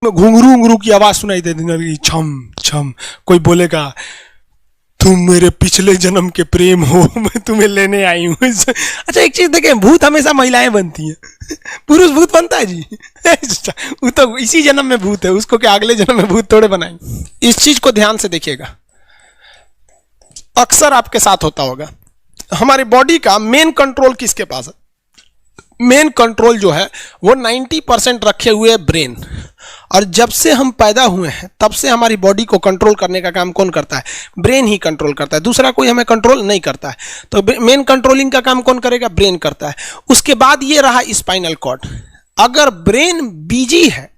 में घुंघरू घुंघरू की आवाज सुनाई दे देगी, छम छम। कोई बोलेगा तुम मेरे पिछले जन्म के प्रेम हो, मैं तुम्हें लेने आई हूँ। अच्छा एक चीज देखें, भूत हमेशा महिलाएं बनती हैं, पुरुष भूत बनता है जी। वो तो इसी जन्म में भूत है, उसको क्या अगले जन्म में भूत थोड़े बनाएंगे। इस चीज को ध्यान से देखिएगा, अक्सर आपके साथ होता होगा। हमारी बॉडी का मेन कंट्रोल किसके पास है? मेन कंट्रोल जो है वो 90% रखे हुए ब्रेन। और जब से हम पैदा हुए हैं तब से हमारी बॉडी को कंट्रोल करने का काम कौन करता है? ब्रेन ही कंट्रोल करता है, दूसरा कोई हमें कंट्रोल नहीं करता है। तो मेन कंट्रोलिंग का काम कौन करेगा? ब्रेन करता है। उसके बाद ये रहा स्पाइनल कॉर्ड। अगर ब्रेन बिजी है,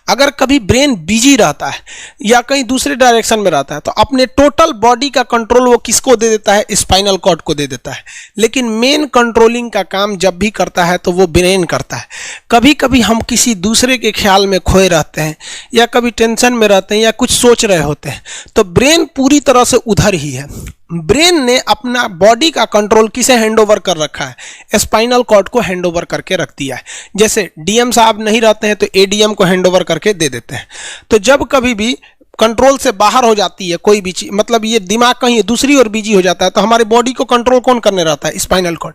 अगर कभी ब्रेन बिजी रहता है या कहीं दूसरे डायरेक्शन में रहता है, तो अपने टोटल बॉडी का कंट्रोल वो किसको दे देता है? स्पाइनल कॉर्ड को दे देता है। लेकिन मेन कंट्रोलिंग का काम जब भी करता है तो वो ब्रेन करता है। कभी कभी हम किसी दूसरे के ख्याल में खोए रहते हैं या कभी टेंशन में रहते हैं या कुछ सोच रहे होते हैं, तो ब्रेन पूरी तरह से उधर ही है। ब्रेन ने अपना बॉडी का कंट्रोल किसे हैंडओवर कर रखा है? स्पाइनल कॉर्ड को हैंडओवर करके रख दिया है। जैसे डीएम साहब नहीं रहते हैं तो एडीएम को हैंडओवर करके दे देते हैं। तो जब कभी भी कंट्रोल से बाहर हो जाती है कोई भी चीज, मतलब ये दिमाग कहीं दूसरी ओर बिजी हो जाता है, तो हमारी बॉडी को कंट्रोल कौन करने रहता है? Spinal cord.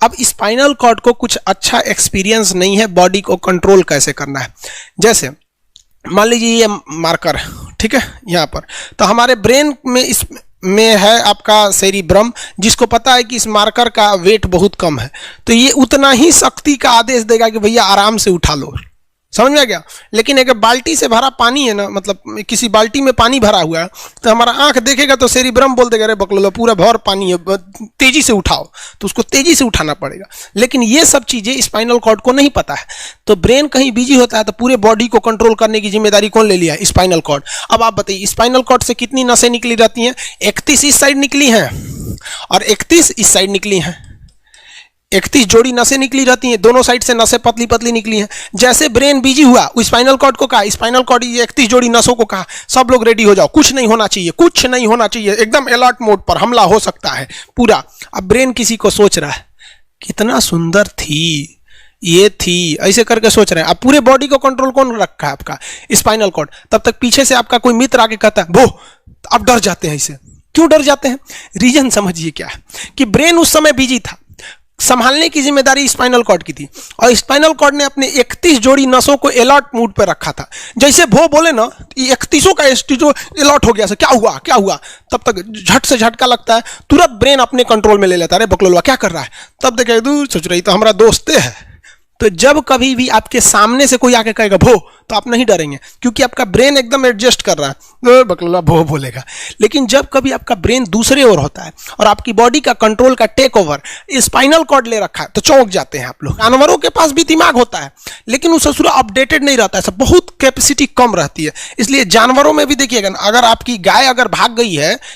अब स्पाइनल कॉर्ड को कुछ अच्छा एक्सपीरियंस नहीं है बॉडी को कंट्रोल कैसे करना है। जैसे मान लीजिए ये मार्कर है, ठीक है, यहाँ पर, तो हमारे ब्रेन में इस में है आपका सेरिब्रम, जिसको पता है कि इस मार्कर का वेट बहुत कम है, तो ये उतना ही शक्ति का आदेश देगा कि भैया आराम से उठा लो। समझ में आ गया? लेकिन अगर बाल्टी से भरा पानी है ना, मतलब किसी बाल्टी में पानी भरा हुआ है, तो हमारा आंख देखेगा तो सेरिब्रम बोल देगा अरे बकलोला पूरा भर पानी है, तेजी से उठाओ, तो उसको तेजी से उठाना पड़ेगा। लेकिन ये सब चीजें स्पाइनल कॉर्ड को नहीं पता है, तो ब्रेन कहीं बिजी होता है तो पूरे बॉडी को कंट्रोल करने की जिम्मेदारी कौन ले लिया है? Spinal cord. अब आप बताइए स्पाइनल कॉर्ड से कितनी नसें निकली रहती हैं? 31 इस साइड निकली हैं और 31 इस साइड निकली हैं। 31 जोड़ी नसें निकली रहती हैं, दोनों साइड से नसें पतली पतली निकली हैं। जैसे ब्रेन बिजी हुआ, स्पाइनल कॉर्ड को कहा, स्पाइनल कॉर्ड 31 जोड़ी नसों को कहा सब लोग रेडी हो जाओ, कुछ नहीं होना चाहिए, कुछ नहीं होना चाहिए, एकदम अलर्ट मोड पर, हमला हो सकता है पूरा। अब ब्रेन किसी को सोच रहा है कितना सुंदर थी ये थी, ऐसे करके सोच रहे हैं। अब पूरे बॉडी को कंट्रोल कौन रखा है? आपका स्पाइनल कॉर्ड। तब तक पीछे से आपका कोई मित्र आके कहता है वो, आप डर जाते हैं। इसे क्यों डर जाते हैं? रीजन समझिए क्या है कि ब्रेन उस समय बिजी था, संभालने की जिम्मेदारी स्पाइनल कॉर्ड की थी, और स्पाइनल कॉर्ड ने अपने 31 जोड़ी नसों को अलर्ट मूड पर रखा था। जैसे वो बोले ना 31 का जो अलर्ट हो गया, क्या हुआ क्या हुआ, तब तक झट से झटका लगता है, तुरंत ब्रेन अपने कंट्रोल में ले लेता है। अरे बकलोलवा क्या कर रहा है? तब देखे दूर सोच रही तो हमारा दोस्त है। तो जब कभी भी आपके सामने से कोई आके कहेगा भो, तो आप नहीं डरेंगे, क्योंकि आपका ब्रेन एकदम एडजस्ट कर रहा है, बकलोला भो बोलेगा। लेकिन जब कभी आपका ब्रेन दूसरे ओर होता है और आपकी बॉडी का कंट्रोल का टेक ओवर स्पाइनल कॉर्ड ले रखा है, तो चौंक जाते हैं आप लोग। जानवरों के पास भी दिमाग होता है, लेकिन वो ससुरा अपडेटेड नहीं रहता है, सब बहुत कैपेसिटी कम रहती है। इसलिए जानवरों में भी देखिएगा ना, अगर आपकी गाय अगर भाग गई है